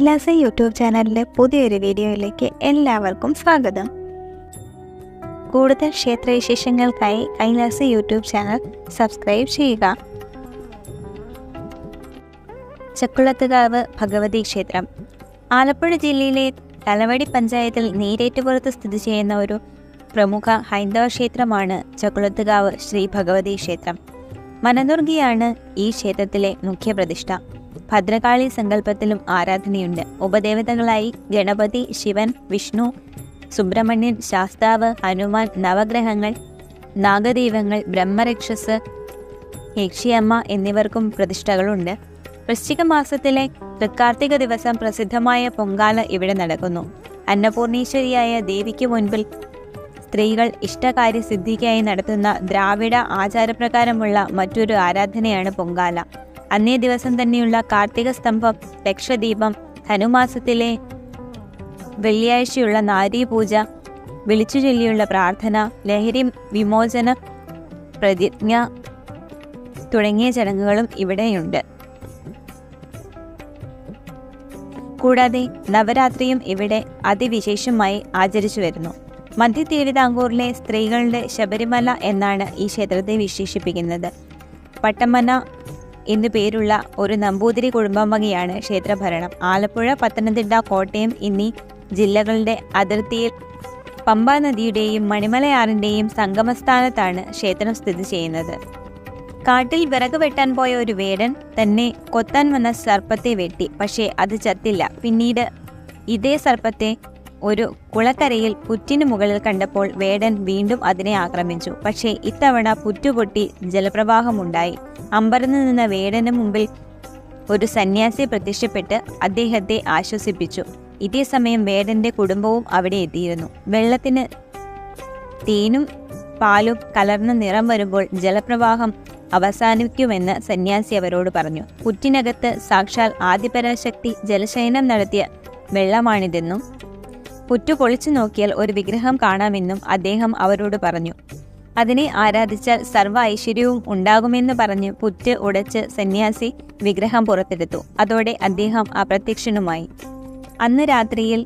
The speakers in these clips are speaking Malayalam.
കൈലാസ യൂട്യൂബ് ചാനലിലെ പുതിയൊരു വീഡിയോയിലേക്ക് എല്ലാവർക്കും സ്വാഗതം. കൂടുതൽ ക്ഷേത്രവിശേഷങ്ങൾക്കായി കൈലാസ യൂട്യൂബ് ചാനൽ സബ്സ്ക്രൈബ് ചെയ്യുക. ചക്കുളത്തുകാവ് ഭഗവതി ക്ഷേത്രം ആലപ്പുഴ ജില്ലയിലെ തലവടി പഞ്ചായത്തിൽ നീരേറ്റുപുറത്ത് സ്ഥിതി ചെയ്യുന്ന ഒരു പ്രമുഖ ഹൈന്ദവ ക്ഷേത്രമാണ് ചക്കുളത്തുകാവ് ശ്രീ ഭഗവതി ക്ഷേത്രം. മനദുർഗിയാണ് ഈ ക്ഷേത്രത്തിലെ മുഖ്യപ്രതിഷ്ഠ. ഭദ്രകാളി സങ്കല്പത്തിലും ആരാധനയുണ്ട്. ഉപദേവതകളായി ഗണപതി, ശിവൻ, വിഷ്ണു, സുബ്രഹ്മണ്യൻ, ശാസ്താവ്, ഹനുമാൻ, നവഗ്രഹങ്ങൾ, നാഗദൈവങ്ങൾ, ബ്രഹ്മരക്ഷസ്, യക്ഷിയമ്മ എന്നിവർക്കും പ്രതിഷ്ഠകളുണ്ട്. വൃശ്ചിക മാസത്തിലെ തൃക്കാർത്തിക ദിവസം പ്രസിദ്ധമായ പൊങ്കാല ഇവിടെ നടക്കുന്നു. അന്നപൂർണീശ്വരിയായ ദേവിക്ക് മുൻപിൽ സ്ത്രീകൾ ഇഷ്ടകാര്യസിദ്ധിക്കായി നടത്തുന്ന ദ്രാവിഡ ആചാരപ്രകാരമുള്ള മറ്റൊരു ആരാധനയാണ് പൊങ്കാല. അന്നേ ദിവസം തന്നെയുള്ള കാർത്തിക സ്തംഭം, ലക്ഷദീപം, ധനുമാസത്തിലെ വെള്ളിയാഴ്ചയുള്ള നാരീപൂജ, വിളിച്ചുചൊല്ലിയുള്ള പ്രാർത്ഥന, ലഹരി വിമോചന പ്രതിജ്ഞ തുടങ്ങിയ ചടങ്ങുകളും ഇവിടെയുണ്ട്. കൂടാതെ നവരാത്രിയും ഇവിടെ അതിവിശേഷമായി ആചരിച്ചു വരുന്നു. മധ്യ തിരുവിതാംകൂറിലെ സ്ത്രീകളുടെ ശബരിമല എന്നാണ് ഈ ക്ഷേത്രത്തെ വിശേഷിപ്പിക്കുന്നത്. പട്ടമന എന്നു പേരുള്ള ഒരു നമ്പൂതിരി കുടുംബം വകയാണ് ക്ഷേത്രഭരണം. ആലപ്പുഴ, പത്തനംതിട്ട, കോട്ടയം എന്നീ ജില്ലകളുടെ അതിർത്തിയിൽ പമ്പാ നദിയുടെയും മണിമലയാറിൻ്റെയും സംഗമസ്ഥാനത്താണ് ക്ഷേത്രം സ്ഥിതി ചെയ്യുന്നത്. കാട്ടിൽ വിറക് വെട്ടാൻ പോയ ഒരു വേടൻ തന്നെ കൊത്താൻ വന്ന സർപ്പത്തെ വെട്ടി. പക്ഷേ അത് ചത്തില്ല. പിന്നീട് ഇതേ സർപ്പത്തെ ഒരു കുളക്കരയിൽ പുറ്റിനു മുകളിൽ കണ്ടപ്പോൾ വേടൻ വീണ്ടും അതിനെ ആക്രമിച്ചു. പക്ഷേ ഇത്തവണ പുറ്റുപൊട്ടി ജലപ്രവാഹമുണ്ടായി. അമ്പരന്ന് നിന്ന വേടന് മുമ്പിൽ ഒരു സന്യാസി പ്രത്യക്ഷപ്പെട്ട് അദ്ദേഹത്തെ ആശ്വസിപ്പിച്ചു. ഇതേ സമയം വേടന്റെ കുടുംബവും അവിടെ എത്തിയിരുന്നു. വെള്ളത്തിന് തേനും പാലും കലർന്ന നിറം വരുമ്പോൾ ജലപ്രവാഹം അവസാനിക്കുമെന്ന് സന്യാസി അവരോട് പറഞ്ഞു. പുറ്റിനകത്ത് സാക്ഷാൽ ആദിപരാശക്തി ജലശയനം നടത്തിയ വെള്ളമാണിതെന്നും പുറ്റു പൊളിച്ചു നോക്കിയാൽ ഒരു വിഗ്രഹം കാണാമെന്നും അദ്ദേഹം അവരോട് പറഞ്ഞു. അതിനെ ആരാധിച്ചാൽ സർവ്വ ഐശ്വര്യവും ഉണ്ടാകുമെന്ന് പറഞ്ഞ് പുറ്റ് ഉടച്ച് സന്യാസി വിഗ്രഹം പുറത്തെടുത്തു. അതോടെ അദ്ദേഹം അപ്രത്യക്ഷനുമായി. അന്ന് രാത്രിയിൽ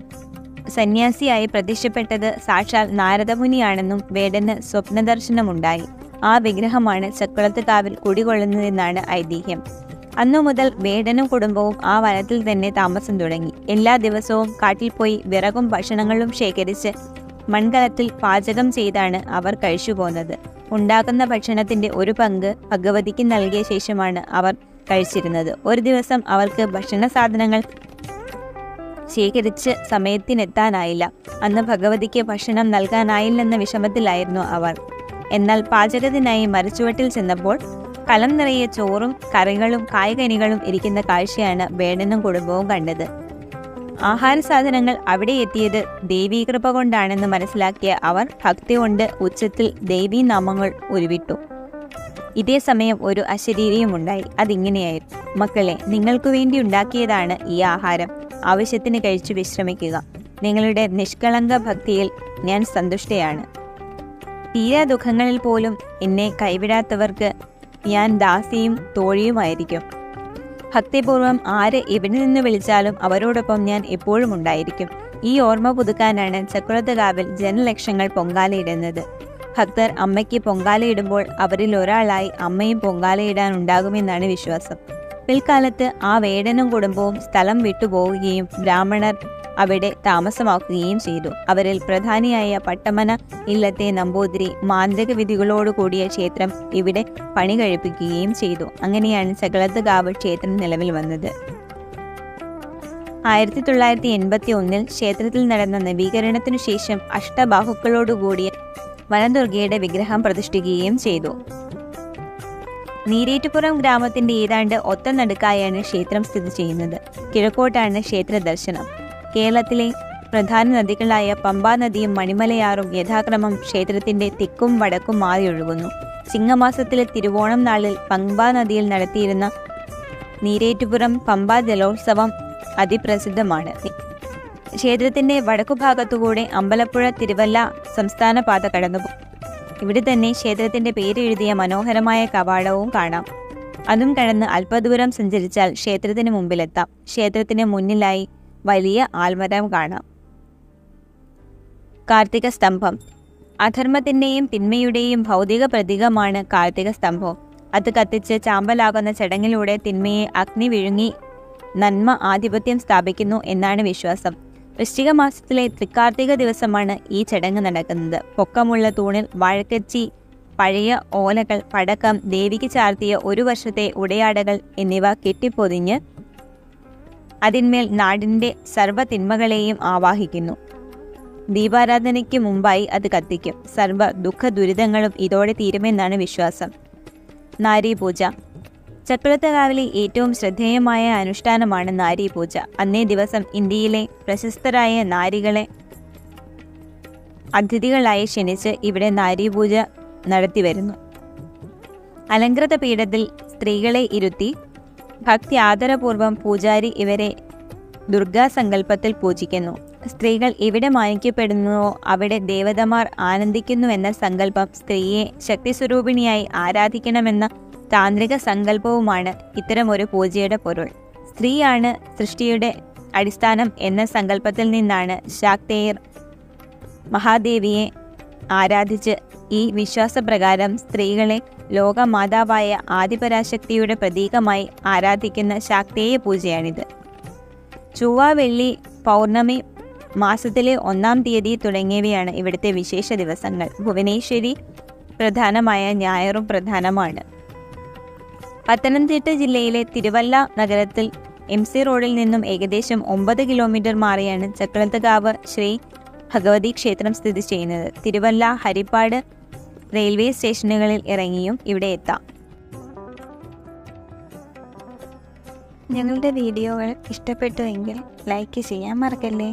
സന്യാസിയായി പ്രത്യക്ഷപ്പെട്ടത് സാക്ഷാൽ നാരദമുനിയാണെന്നും വേടന് സ്വപ്നദർശനമുണ്ടായി. ആ വിഗ്രഹമാണ് ചക്കുളത്തുകാവിൽ കുടികൊള്ളുന്നതെന്നാണ് ഐതിഹ്യം. അന്നു മുതൽ വേടനും കുടുംബവും ആ വനത്തിൽ തന്നെ താമസം തുടങ്ങി. എല്ലാ ദിവസവും കാട്ടിൽ പോയി വിറകും ഭക്ഷണങ്ങളും ശേഖരിച്ച് മൺകലത്തിൽ പാചകം ചെയ്താണ് അവർ കഴിച്ചുപോകുന്നത്. ഉണ്ടാക്കുന്ന ഭക്ഷണത്തിന്റെ ഒരു പങ്ക് ഭഗവതിക്ക് നൽകിയ ശേഷമാണ് അവർ കഴിച്ചിരുന്നത്. ഒരു ദിവസം അവർക്ക് ഭക്ഷണ സാധനങ്ങൾ ശേഖരിച്ച് സമയത്തിനെത്താനായില്ല. അന്ന് ഭഗവതിക്ക് ഭക്ഷണം നൽകാനായില്ലെന്ന വിഷമത്തിലായിരുന്നു അവർ. എന്നാൽ പാചകത്തിനായി മരച്ചുവട്ടിൽ ചെന്നപ്പോൾ കലം നിറയെ ചോറും കറികളും കായ്കനികളും ഇരിക്കുന്ന കാഴ്ചയാണ് വേടനും കുടുംബവും കണ്ടത്. ആഹാര സാധനങ്ങൾ അവിടെ എത്തിയത് ദേവീകൃപ കൊണ്ടാണെന്ന് മനസ്സിലാക്കിയ അവർ ഭക്തി കൊണ്ട് ഉച്ചത്തിൽ ദേവീനാമങ്ങൾ ഉരുവിട്ടു. ഇതേ സമയം ഒരു അശരീരിയുമുണ്ടായി. അതിങ്ങനെയായിരുന്നു: മക്കളെ, നിങ്ങൾക്കു വേണ്ടി ഉണ്ടാക്കിയതാണ് ഈ ആഹാരം. ആവശ്യത്തിന് കഴിച്ചു വിശ്രമിക്കുക. നിങ്ങളുടെ നിഷ്കളങ്ക ഭക്തിയിൽ ഞാൻ സന്തുഷ്ടയാണ്. തീരാ ദുഃഖങ്ങളിൽ പോലും എന്നെ കൈവിടാത്തവർക്ക് ഞാൻ ദാസിയും തോഴിയുമായിരിക്കും. ഭക്തിപൂർവം ആര് എവിടെ നിന്ന് വിളിച്ചാലും അവരോടൊപ്പം ഞാൻ എപ്പോഴും ഉണ്ടായിരിക്കും. ഈ ഓർമ്മ പുതുക്കാനാണ് ചക്കുളത്തുകാവിൽ ജനലക്ഷങ്ങൾ പൊങ്കാലയിടുന്നത്. ഭക്തർ അമ്മയ്ക്ക് പൊങ്കാലയിടുമ്പോൾ അവരിൽ ഒരാളായി അമ്മയും പൊങ്കാലയിടാനുണ്ടാകുമെന്നാണ് വിശ്വാസം. പിൽക്കാലത്ത് ആ വേടനും കുടുംബവും സ്ഥലം വിട്ടുപോവുകയും ബ്രാഹ്മണർ അവിടെ താമസമാക്കുകയും ചെയ്തു. അവരിൽ പ്രധാനിയായ പട്ടമന ഇല്ലത്തെ നമ്പൂതിരി മാന്ത്രിക വിധികളോടുകൂടിയ ക്ഷേത്രം ഇവിടെ പണി കഴിപ്പിക്കുകയും ചെയ്തു. അങ്ങനെയാണ് ചക്കുളത്തുകാവ് ക്ഷേത്രം നിലവിൽ വന്നത്. 1981 ക്ഷേത്രത്തിൽ നടന്ന നവീകരണത്തിനു ശേഷം അഷ്ടബാഹുക്കളോടുകൂടിയ വനദുർഗയുടെ വിഗ്രഹം പ്രതിഷ്ഠിക്കുകയും ചെയ്തു. നീരേറ്റുപുറം ഗ്രാമത്തിന്റെ ഏതാണ്ട് ഒത്ത നടുക്കായാണ് ക്ഷേത്രം സ്ഥിതി ചെയ്യുന്നത്. കിഴക്കോട്ടാണ് ക്ഷേത്ര ദർശനം. കേരളത്തിലെ പ്രധാന നദികളായ പമ്പാ നദിയും മണിമലയാറും യഥാക്രമം ക്ഷേത്രത്തിന്റെ തെക്കും വടക്കും മാറി ഒഴുകുന്നു. ചിങ്ങമാസത്തിലെ തിരുവോണം നാളിൽ പമ്പാ നദിയിൽ നടത്തിയിരുന്ന നീരേറ്റുപുറം പമ്പാ ജലോത്സവം അതിപ്രസിദ്ധമാണ്. ക്ഷേത്രത്തിന്റെ വടക്കുഭാഗത്തുകൂടെ അമ്പലപ്പുഴ തിരുവല്ല സംസ്ഥാന പാത കടന്നുപോകും. ഇവിടെ തന്നെ ക്ഷേത്രത്തിന്റെ പേരെഴുതിയ മനോഹരമായ കവാടവും കാണാം. അതും കടന്ന് അല്പദൂരം സഞ്ചരിച്ചാൽ ക്ഷേത്രത്തിന് മുമ്പിലെത്താം. ക്ഷേത്രത്തിന് മുന്നിലായി വലിയ ആൽമരം കാണാം. കാർത്തിക സ്തംഭം. അധർമ്മത്തിൻ്റെയും തിന്മയുടെയും ഭൗതിക പ്രതീകമാണ് കാർത്തിക സ്തംഭം. അത് കത്തിച്ച് ചാമ്പലാകുന്ന ചടങ്ങിലൂടെ തിന്മയെ അഗ്നി വിഴുങ്ങി നന്മ ആധിപത്യം സ്ഥാപിക്കുന്നു എന്നാണ് വിശ്വാസം. വൃശ്ചിക മാസത്തിലെ തൃക്കാർത്തിക ദിവസമാണ് ഈ ചടങ്ങ് നടക്കുന്നത്. പൊക്കമുള്ള തൂണിൽ വാഴക്കച്ചി, പഴയ ഓലകൾ, പടക്കം, ദേവിക്ക് ചാർത്തിയ ഒരു വർഷത്തെ ഉടയാടകൾ എന്നിവ കെട്ടിപ്പൊതിഞ്ഞ് അതിന്മേൽ നാടിൻ്റെ സർവ്വ തിന്മകളെയും ആവാഹിക്കുന്നു. ദീപാരാധനയ്ക്ക് മുമ്പായി അത് കത്തിക്കും. സർവ്വ ദുഃഖ ദുരിതങ്ങളും ഇതോടെ തീരുമെന്നാണ് വിശ്വാസം. നാരീപൂജ. ചക്രത്തകാവിലെ ഏറ്റവും ശ്രദ്ധേയമായ അനുഷ്ഠാനമാണ് നാരീപൂജ. അന്നേ ദിവസം ഇന്ത്യയിലെ പ്രശസ്തരായ നാരികളെ അതിഥികളായി ക്ഷണിച്ച് ഇവിടെ നാരീപൂജ നടത്തിവരുന്നു. അലങ്കൃത പീഠത്തിൽ സ്ത്രീകളെ ഇരുത്തി ഭക്തി ആദരപൂർവം പൂജാരി ഇവരെ ദുർഗാസങ്കല്പത്തിൽ പൂജിക്കുന്നു. സ്ത്രീകൾ എവിടെ മാനിക്കപ്പെടുന്നുവോ അവിടെ ദേവതമാർ ആനന്ദിക്കുന്നുവെന്ന സങ്കല്പം സ്ത്രീയെ ശക്തിസ്വരൂപിണിയായി ആരാധിക്കണമെന്ന താന്ത്രിക സങ്കല്പവുമാണ് ഇത്തരമൊരു പൂജയുടെ പൊരുൾ. സ്ത്രീയാണ് സൃഷ്ടിയുടെ അടിസ്ഥാനം എന്ന സങ്കല്പത്തിൽ നിന്നാണ് ശാക്തേയർ മഹാദേവിയെ ആരാധിച്ച് ഈ വിശ്വാസപ്രകാരം സ്ത്രീകളെ ലോകമാതാവായ ആദിപരാശക്തിയുടെ പ്രതീകമായി ആരാധിക്കുന്ന ശാക്തേയ പൂജയാണിത്. ചൊവ്വ, വെള്ളി, പൗർണമി, മാസത്തിലെ 1-ാം തീയതി തുടങ്ങിയവയാണ് ഇവിടുത്തെ വിശേഷ ദിവസങ്ങൾ. ഭുവനേശ്വരി പ്രധാനമായ ഞായറും പ്രധാനമാണ്. പത്തനംതിട്ട ജില്ലയിലെ തിരുവല്ല നഗരത്തിൽ MC റോഡിൽ നിന്നും ഏകദേശം 9 കിലോമീറ്റർ മാറിയാണ് ചക്രത്തകാവ് ശ്രീ ഭഗവതി ക്ഷേത്രം സ്ഥിതി ചെയ്യുന്നത്. തിരുവല്ല, ഹരിപ്പാട് റെയിൽവേ സ്റ്റേഷനുകളിൽ ഇറങ്ങിയും ഇവിടെ എത്താം. ഞങ്ങളുടെ വീഡിയോകൾ ഇഷ്ടപ്പെട്ടുവെങ്കിൽ ലൈക്ക് ചെയ്യാൻ മറക്കല്ലേ.